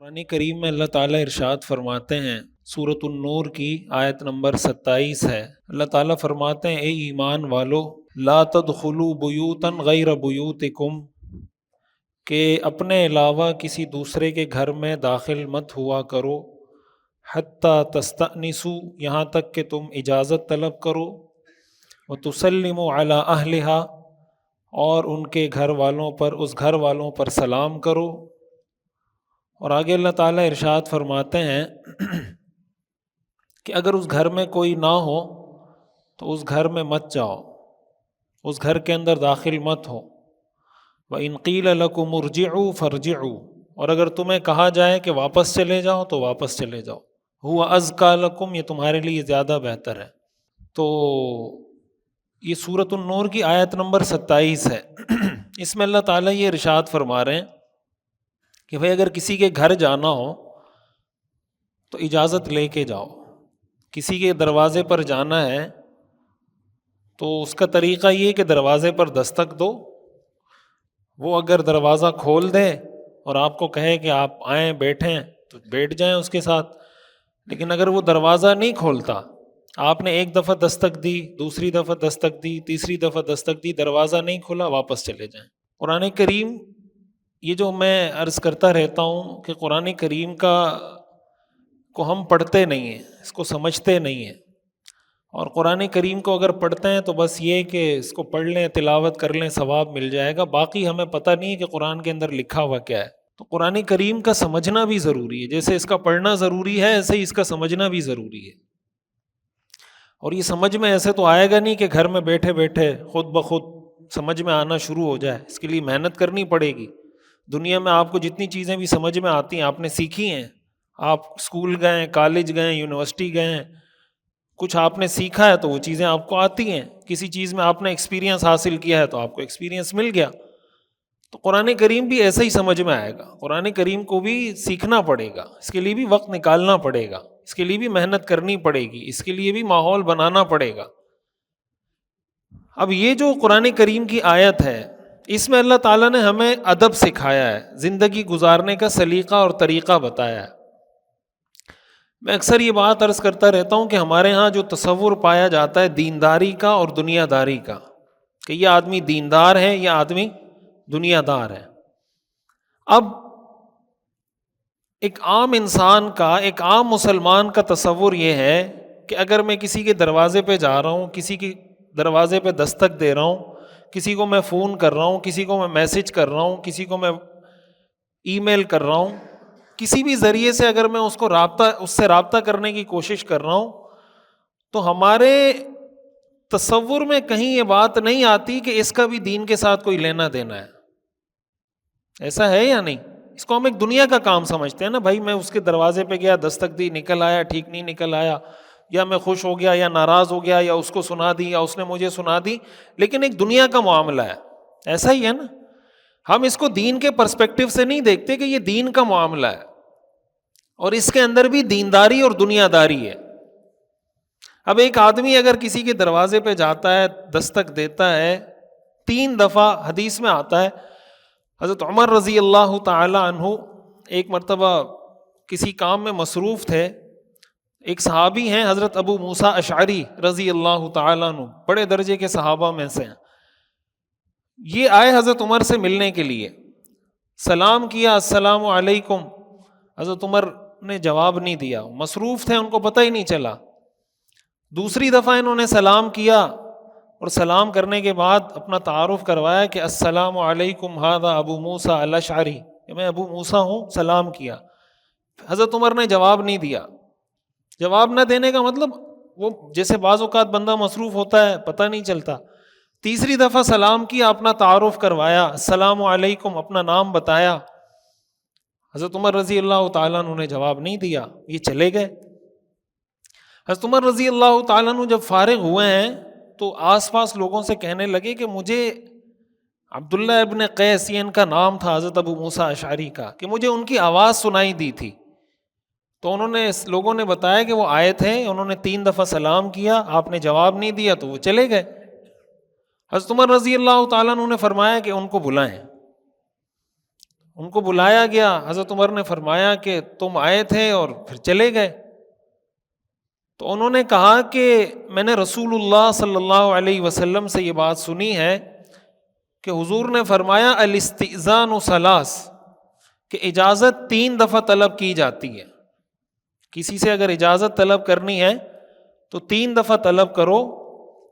قرآن کریم میں اللہ تعالیٰ ارشاد فرماتے ہیں، سورۃ النور کی آیت نمبر 27 ہے۔ اللہ تعالیٰ فرماتے ہیں، اے ایمان والو لا تدخلوا بیوتا غیر بیوتکم، کہ اپنے علاوہ کسی دوسرے کے گھر میں داخل مت ہوا کرو، حتیٰ تستأنسوا، یہاں تک کہ تم اجازت طلب کرو، وتسلموا علی اہلہا، اور ان کے گھر والوں پر، اس گھر والوں پر سلام کرو۔ اور آگے اللہ تعالیٰ ارشاد فرماتے ہیں کہ اگر اس گھر میں کوئی نہ ہو تو اس گھر میں مت جاؤ، اس گھر کے اندر داخل مت ہو۔ وَإِنْ قِيلَ لَكُمُ ارْجِعُوا فَارْجِعُوا، اور اگر تمہیں کہا جائے کہ واپس چلے جاؤ تو واپس چلے جاؤ۔ هُوَ أَزْكَىٰ لَكُمْ، یہ تمہارے لیے زیادہ بہتر ہے۔ تو یہ سورۃ النور کی آیت نمبر 27 ہے۔ اس میں اللہ تعالیٰ یہ ارشاد فرما رہے ہیں کہ بھئی اگر کسی کے گھر جانا ہو تو اجازت لے کے جاؤ۔ کسی کے دروازے پر جانا ہے تو اس کا طریقہ یہ کہ دروازے پر دستک دو، وہ اگر دروازہ کھول دے اور آپ کو کہے کہ آپ آئیں بیٹھیں تو بیٹھ جائیں اس کے ساتھ، لیکن اگر وہ دروازہ نہیں کھولتا، آپ نے ایک دفعہ دستک دی، دوسری دفعہ دستک دی، تیسری دفعہ دستک دی، دروازہ نہیں کھلا، واپس چلے جائیں۔ قرآن کریم، یہ جو میں عرض کرتا رہتا ہوں کہ قرآن کریم کو ہم پڑھتے نہیں ہیں، اس کو سمجھتے نہیں ہیں، اور قرآن کریم کو اگر پڑھتے ہیں تو بس یہ کہ اس کو پڑھ لیں، تلاوت کر لیں، ثواب مل جائے گا، باقی ہمیں پتہ نہیں ہے کہ قرآن کے اندر لکھا ہوا کیا ہے۔ تو قرآن کریم کا سمجھنا بھی ضروری ہے، جیسے اس کا پڑھنا ضروری ہے ایسے ہی اس کا سمجھنا بھی ضروری ہے۔ اور یہ سمجھ میں ایسے تو آئے گا نہیں کہ گھر میں بیٹھے بیٹھے خود بخود سمجھ میں آنا شروع ہو جائے، اس کے لیے محنت کرنی پڑے گی۔ دنیا میں آپ کو جتنی چیزیں بھی سمجھ میں آتی ہیں آپ نے سیکھی ہیں، آپ اسکول گئے، کالج گئے، یونیورسٹی گئے، کچھ آپ نے سیکھا ہے تو وہ چیزیں آپ کو آتی ہیں، کسی چیز میں آپ نے ایکسپیرینس حاصل کیا ہے تو آپ کو ایکسپیرینس مل گیا۔ تو قرآن کریم بھی ایسے ہی سمجھ میں آئے گا، قرآن کریم کو بھی سیکھنا پڑے گا، اس کے لیے بھی وقت نکالنا پڑے گا، اس کے لیے بھی محنت کرنی پڑے گی، اس کے لیے بھی ماحول بنانا پڑے گا۔ اب یہ جو قرآن کریم کی آیت ہے، اس میں اللہ تعالیٰ نے ہمیں ادب سکھایا ہے، زندگی گزارنے کا سلیقہ اور طریقہ بتایا ہے۔ میں اکثر یہ بات عرض کرتا رہتا ہوں کہ ہمارے ہاں جو تصور پایا جاتا ہے دینداری کا اور دنیا داری کا، کہ یہ آدمی دیندار ہے، یہ آدمی دنیا دار ہے۔ اب ایک عام انسان کا، ایک عام مسلمان کا تصور یہ ہے کہ اگر میں کسی کے دروازے پہ جا رہا ہوں، کسی کے دروازے پہ دستک دے رہا ہوں، کسی کو میں فون کر رہا ہوں، کسی کو میں میسج کر رہا ہوں، کسی کو میں ای میل کر رہا ہوں، کسی بھی ذریعے سے اگر میں اس سے رابطہ کرنے کی کوشش کر رہا ہوں، تو ہمارے تصور میں کہیں یہ بات نہیں آتی کہ اس کا بھی دین کے ساتھ کوئی لینا دینا ہے۔ ایسا ہے یا نہیں؟ اس کو ہم ایک دنیا کا کام سمجھتے ہیں نا، بھائی میں اس کے دروازے پہ گیا، دستک دی، نکل آیا، ٹھیک نہیں نکل آیا، یا میں خوش ہو گیا یا ناراض ہو گیا، یا اس کو سنا دی یا اس نے مجھے سنا دی، لیکن ایک دنیا کا معاملہ ہے۔ ایسا ہی ہے نا، ہم اس کو دین کے پرسپیکٹو سے نہیں دیکھتے کہ یہ دین کا معاملہ ہے، اور اس کے اندر بھی دینداری اور دنیا داری ہے۔ اب ایک آدمی اگر کسی کے دروازے پہ جاتا ہے، دستک دیتا ہے، 3 دفعہ حدیث میں آتا ہے، حضرت عمر رضی اللہ تعالی عنہ ایک مرتبہ کسی کام میں مصروف تھے، ایک صحابی ہیں حضرت ابو موسیٰ اشعری رضی اللہ تعالی عنہ، بڑے درجے کے صحابہ میں سے ہیں، یہ آئے حضرت عمر سے ملنے کے لیے، سلام کیا، السلام علیکم، حضرت عمر نے جواب نہیں دیا، مصروف تھے، ان کو پتہ ہی نہیں چلا۔ دوسری دفعہ انہوں نے سلام کیا، اور سلام کرنے کے بعد اپنا تعارف کروایا کہ السلام علیکم ھذا ابو موسیٰ الاشعری، کہ میں ابو موسیٰ ہوں، سلام کیا۔ حضرت عمر نے جواب نہیں دیا۔ جواب نہ دینے کا مطلب وہ جیسے بعض اوقات بندہ مصروف ہوتا ہے، پتہ نہیں چلتا۔ تیسری دفعہ سلام کیا، اپنا تعارف کروایا، السلام علیکم، اپنا نام بتایا، حضرت عمر رضی اللہ تعالیٰ عنہ نے جواب نہیں دیا، یہ چلے گئے۔ حضرت عمر رضی اللہ تعالیٰ عنہ جب فارغ ہوئے ہیں تو آس پاس لوگوں سے کہنے لگے کہ مجھے عبداللہ ابن قیس، یہ ان کا نام تھا حضرت ابو موسیٰ اشعری کا، کہ مجھے ان کی آواز سنائی دی تھی۔ تو لوگوں نے بتایا کہ وہ آئے تھے، انہوں نے 3 دفعہ سلام کیا، آپ نے جواب نہیں دیا تو وہ چلے گئے۔ حضرت عمر رضی اللہ تعالیٰ عنہ نے فرمایا کہ ان کو بلائیں۔ ان کو بلایا گیا، حضرت عمر نے فرمایا کہ تم آئے تھے اور پھر چلے گئے. تو انہوں نے کہا کہ میں نے رسول اللہ صلی اللہ علیہ وسلم سے یہ بات سنی ہے کہ حضور نے فرمایا الاستئذان ثلاث، کہ اجازت 3 دفعہ طلب کی جاتی ہے. کسی سے اگر اجازت طلب کرنی ہے تو 3 دفعہ طلب کرو.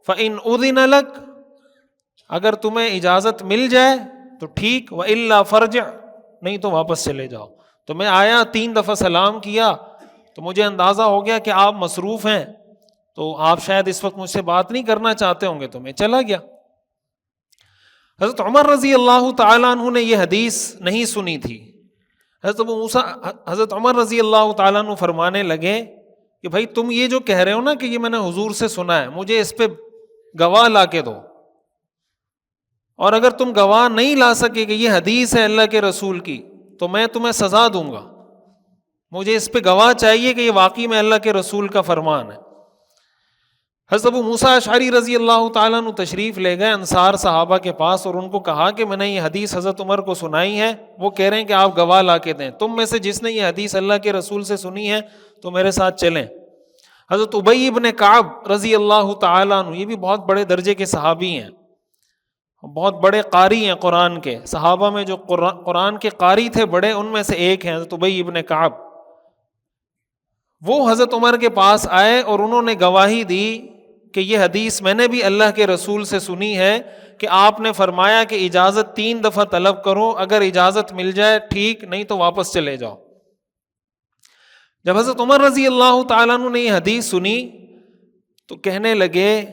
فَإِنْ أُذِنَ لَكَ، اگر تمہیں اجازت مل جائے تو ٹھیک، وَإِلَّا فَارْجِعْ، نہیں تو واپس چلے جاؤ. تو میں آیا، 3 دفعہ سلام کیا، تو مجھے اندازہ ہو گیا کہ آپ مصروف ہیں، تو آپ شاید اس وقت مجھ سے بات نہیں کرنا چاہتے ہوں گے، تو میں چلا گیا. حضرت عمر رضی اللہ تعالیٰ عنہ نے یہ حدیث نہیں سنی تھی. حضرت عمر رضی اللہ تعالیٰ عنہ فرمانے لگے کہ بھائی تم یہ جو کہہ رہے ہو نا کہ یہ میں نے حضور سے سنا ہے، مجھے اس پہ گواہ لا کے دو، اور اگر تم گواہ نہیں لا سکے کہ یہ حدیث ہے اللہ کے رسول کی تو میں تمہیں سزا دوں گا. مجھے اس پہ گواہ چاہیے کہ یہ واقعی میں اللہ کے رسول کا فرمان ہے. حضرت ابو موسیٰ اشعری رضی اللہ تعالیٰ عنہ تشریف لے گئے انصار صحابہ کے پاس، اور ان کو کہا کہ میں نے یہ حدیث حضرت عمر کو سنائی ہے، وہ کہہ رہے ہیں کہ آپ گواہ لا کے دیں، تم میں سے جس نے یہ حدیث اللہ کے رسول سے سنی ہے تو میرے ساتھ چلیں. حضرت ابی ابن کعب رضی اللہ تعالیٰ عنہ، یہ بھی بہت بڑے درجے کے صحابی ہیں، بہت بڑے قاری ہیں قرآن کے. صحابہ میں جو قرآن کے قاری تھے بڑے، ان میں سے ایک ہیں حضرت ابی ابن کعب. وہ حضرت عمر کے پاس آئے اور انہوں نے گواہی دی کہ یہ حدیث میں نے بھی اللہ کے رسول سے سنی ہے کہ آپ نے فرمایا کہ اجازت 3 دفعہ طلب کرو، اگر اجازت مل جائے ٹھیک، نہیں تو واپس چلے جاؤ. جب حضرت عمر رضی اللہ تعالیٰ عنہ نے یہ حدیث سنی تو کہنے لگے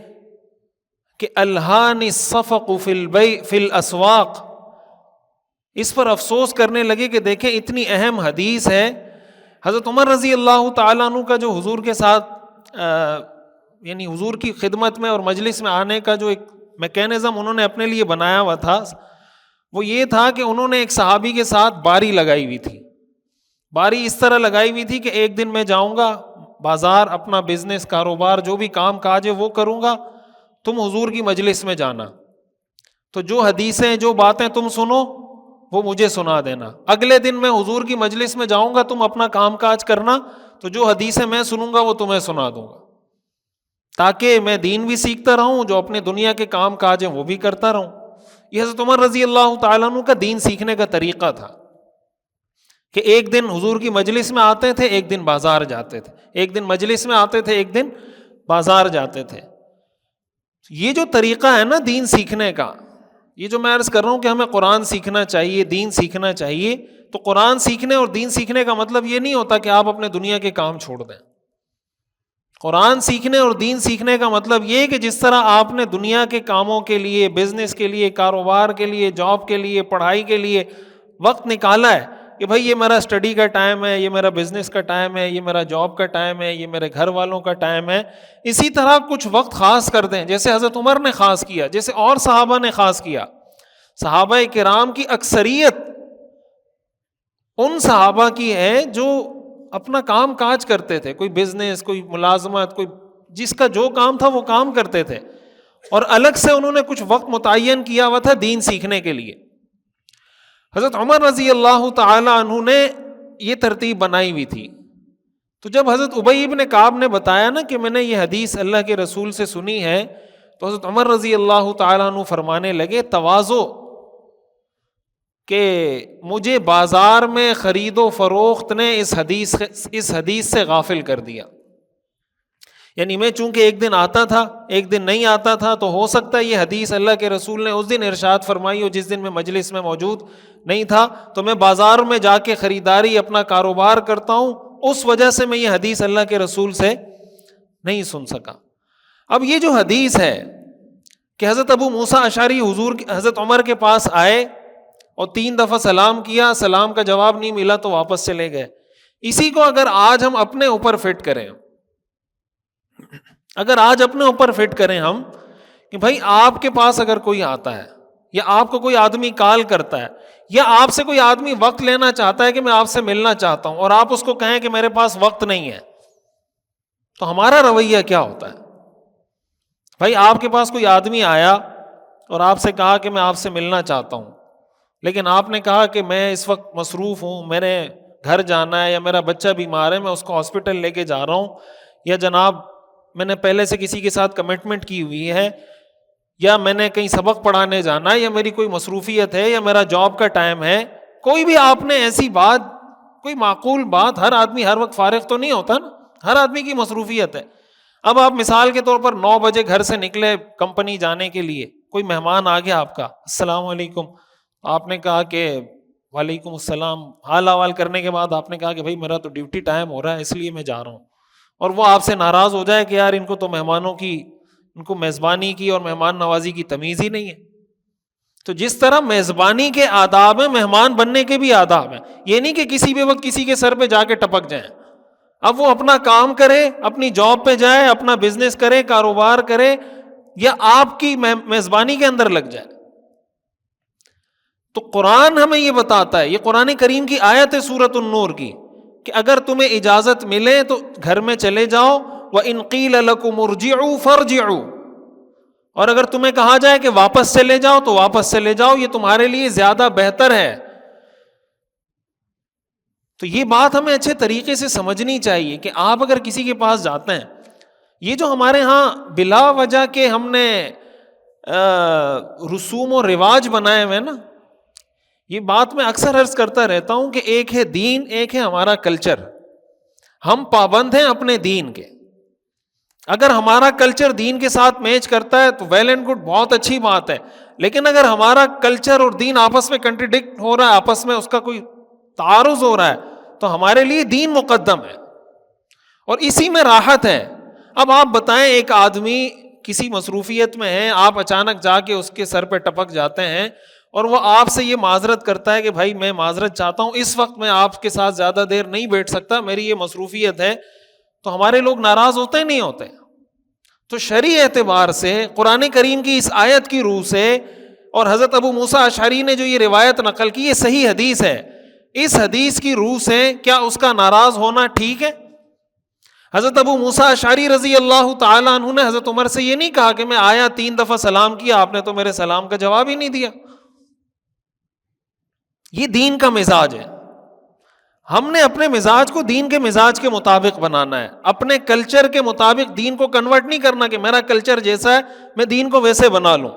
کہ الہانی الصفق فی الاسواق، اس پر افسوس کرنے لگے کہ دیکھیں اتنی اہم حدیث ہے. حضرت عمر رضی اللہ تعالیٰ عنہ کا جو حضور کے ساتھ یعنی حضور کی خدمت میں اور مجلس میں آنے کا جو ایک میکینزم انہوں نے اپنے لیے بنایا ہوا تھا، وہ یہ تھا کہ انہوں نے ایک صحابی کے ساتھ باری لگائی ہوئی تھی. باری اس طرح لگائی ہوئی تھی کہ ایک دن میں جاؤں گا بازار، اپنا بزنس کاروبار جو بھی کام کاج ہے وہ کروں گا، تم حضور کی مجلس میں جانا، تو جو حدیثیں جو باتیں تم سنو وہ مجھے سنا دینا. اگلے دن میں حضور کی مجلس میں جاؤں گا، تم اپنا کام کاج کرنا، تو جو حدیثیں میں سنوں گا وہ تمہیں سنا دوں گا، تاکہ میں دین بھی سیکھتا رہوں، جو اپنے دنیا کے کام کاج ہیں وہ بھی کرتا رہوں. یہ حضرت عمر رضی اللہ تعالیٰ عنہ کا دین سیکھنے کا طریقہ تھا کہ ایک دن حضور کی مجلس میں آتے تھے، ایک دن بازار جاتے تھے، ایک دن مجلس میں آتے تھے، ایک دن بازار جاتے تھے. یہ جو طریقہ ہے نا دین سیکھنے کا، یہ جو میں عرض کر رہا ہوں کہ ہمیں قرآن سیکھنا چاہیے، دین سیکھنا چاہیے، تو قرآن سیکھنے اور دین سیکھنے کا مطلب یہ نہیں ہوتا کہ آپ اپنے دنیا کے کام چھوڑ دیں. قرآن سیکھنے اور دین سیکھنے کا مطلب یہ کہ جس طرح آپ نے دنیا کے کاموں کے لیے، بزنس کے لیے، کاروبار کے لیے، جاب کے لیے، پڑھائی کے لیے وقت نکالا ہے کہ بھائی یہ میرا اسٹڈی کا ٹائم ہے، یہ میرا بزنس کا ٹائم ہے، یہ میرا جاب کا ٹائم ہے، یہ میرے گھر والوں کا ٹائم ہے، اسی طرح کچھ وقت خاص کر دیں، جیسے حضرت عمر نے خاص کیا، جیسے اور صحابہ نے خاص کیا. صحابہ کرام کی اکثریت ان صحابہ کی ہے جو اپنا کام کاج کرتے تھے، کوئی بزنس، کوئی ملازمت، کوئی جس کا جو کام تھا وہ کام کرتے تھے، اور الگ سے انہوں نے کچھ وقت متعین کیا ہوا تھا دین سیکھنے کے لیے. حضرت عمر رضی اللہ تعالی عنہ نے یہ ترتیب بنائی ہوئی تھی. تو جب حضرت ابی ابن کعب نے بتایا نا کہ میں نے یہ حدیث اللہ کے رسول سے سنی ہے، تو حضرت عمر رضی اللہ تعالی عنہ فرمانے لگے تواضع، کہ مجھے بازار میں خرید و فروخت نے اس حدیث سے غافل کر دیا. یعنی میں چونکہ ایک دن آتا تھا، ایک دن نہیں آتا تھا، تو ہو سکتا ہے یہ حدیث اللہ کے رسول نے اس دن ارشاد فرمائی ہو جس دن میں مجلس میں موجود نہیں تھا، تو میں بازار میں جا کے خریداری اپنا کاروبار کرتا ہوں، اس وجہ سے میں یہ حدیث اللہ کے رسول سے نہیں سن سکا. اب یہ جو حدیث ہے کہ حضرت ابو موسیٰ اشعری حضرت عمر کے پاس آئے اور 3 دفعہ سلام کیا، سلام کا جواب نہیں ملا تو واپس چلے گئے، اسی کو اگر آج ہم اپنے اوپر فٹ کریں، اگر آج اپنے اوپر فٹ کریں ہم کہ بھائی آپ کے پاس اگر کوئی آتا ہے، یا آپ کو کوئی آدمی کال کرتا ہے، یا آپ سے کوئی آدمی وقت لینا چاہتا ہے کہ میں آپ سے ملنا چاہتا ہوں، اور آپ اس کو کہیں کہ میرے پاس وقت نہیں ہے، تو ہمارا رویہ کیا ہوتا ہے؟ بھائی آپ کے پاس کوئی آدمی آیا اور آپ سے کہا کہ میں آپ سے ملنا چاہتا ہوں، لیکن آپ نے کہا کہ میں اس وقت مصروف ہوں، میں نے گھر جانا ہے، یا میرا بچہ بیمار ہے، میں اس کو ہاسپٹل لے کے جا رہا ہوں، یا جناب میں نے پہلے سے کسی کے ساتھ کمٹمنٹ کی ہوئی ہے، یا میں نے کہیں سبق پڑھانے جانا ہے، یا میری کوئی مصروفیت ہے، یا میرا جاب کا ٹائم ہے، کوئی بھی آپ نے ایسی بات، کوئی معقول بات، ہر آدمی ہر وقت فارغ تو نہیں ہوتا نا، ہر آدمی کی مصروفیت ہے. اب آپ مثال کے طور پر 9 بجے گھر سے نکلے کمپنی جانے کے لیے، کوئی مہمان آ گیا آپ کا، السلام علیکم، آپ نے کہا کہ وعلیکم السلام، حال احوال کرنے کے بعد آپ نے کہا کہ بھائی میرا تو ڈیوٹی ٹائم ہو رہا ہے اس لیے میں جا رہا ہوں، اور وہ آپ سے ناراض ہو جائے کہ یار ان کو تو مہمانوں کی، ان کو میزبانی کی اور مہمان نوازی کی تمیز ہی نہیں ہے. تو جس طرح میزبانی کے آداب ہیں، مہمان بننے کے بھی آداب ہیں. یہ نہیں کہ کسی بھی وقت کسی کے سر پہ جا کے ٹپک جائیں. اب وہ اپنا کام کرے، اپنی جاب پہ جائے، اپنا بزنس کرے، کاروبار کرے، یا آپ کی میزبانی کے اندر لگ جائے. تو قرآن ہمیں یہ بتاتا ہے، یہ قرآن کریم کی آیت ہے سورۃ النور کی، کہ اگر تمہیں اجازت ملے تو گھر میں چلے جاؤ. وَإِنْ قِيلَ لَكُمُ ارْجِعُوا فَارْجِعُوا، اور اگر تمہیں کہا جائے کہ واپس چلے جاؤ تو واپس چلے جاؤ، یہ تمہارے لیے زیادہ بہتر ہے. تو یہ بات ہمیں اچھے طریقے سے سمجھنی چاہیے کہ آپ اگر کسی کے پاس جاتے ہیں، یہ جو ہمارے ہاں بلا وجہ کے ہم نے رسوم و رواج بنائے ہوئے نا، یہ بات میں اکثر عرض کرتا رہتا ہوں کہ ایک ہے دین، ایک ہے ہمارا کلچر. ہم پابند ہیں اپنے دین کے. اگر ہمارا کلچر دین کے ساتھ میچ کرتا ہے تو ویل اینڈ گڈ، بہت اچھی بات ہے. لیکن اگر ہمارا کلچر اور دین آپس میں کنٹرڈکٹ ہو رہا ہے، آپس میں اس کا کوئی تعارض ہو رہا ہے، تو ہمارے لیے دین مقدم ہے اور اسی میں راحت ہے. اب آپ بتائیں، ایک آدمی کسی مصروفیت میں ہے، آپ اچانک جا کے اس کے سر پہ ٹپک جاتے ہیں اور وہ آپ سے یہ معذرت کرتا ہے کہ بھائی میں معذرت چاہتا ہوں، اس وقت میں آپ کے ساتھ زیادہ دیر نہیں بیٹھ سکتا، میری یہ مصروفیت ہے. تو ہمارے لوگ ناراض ہوتے نہیں ہوتے. تو شرعی اعتبار سے قرآن کریم کی اس آیت کی روح سے، اور حضرت ابو موسیٰ اشعری نے جو یہ روایت نقل کی، یہ صحیح حدیث ہے، اس حدیث کی روح سے کیا اس کا ناراض ہونا ٹھیک ہے؟ حضرت ابو موسیٰ اشعری رضی اللہ تعالیٰ عنہ نے حضرت عمر سے یہ نہیں کہا کہ میں آیا 3 دفعہ سلام کیا، آپ نے تو میرے سلام کا جواب ہی نہیں دیا. یہ دین کا مزاج ہے. ہم نے اپنے مزاج کو دین کے مزاج کے مطابق بنانا ہے، اپنے کلچر کے مطابق دین کو کنورٹ نہیں کرنا کہ میرا کلچر جیسا ہے میں دین کو ویسے بنا لوں.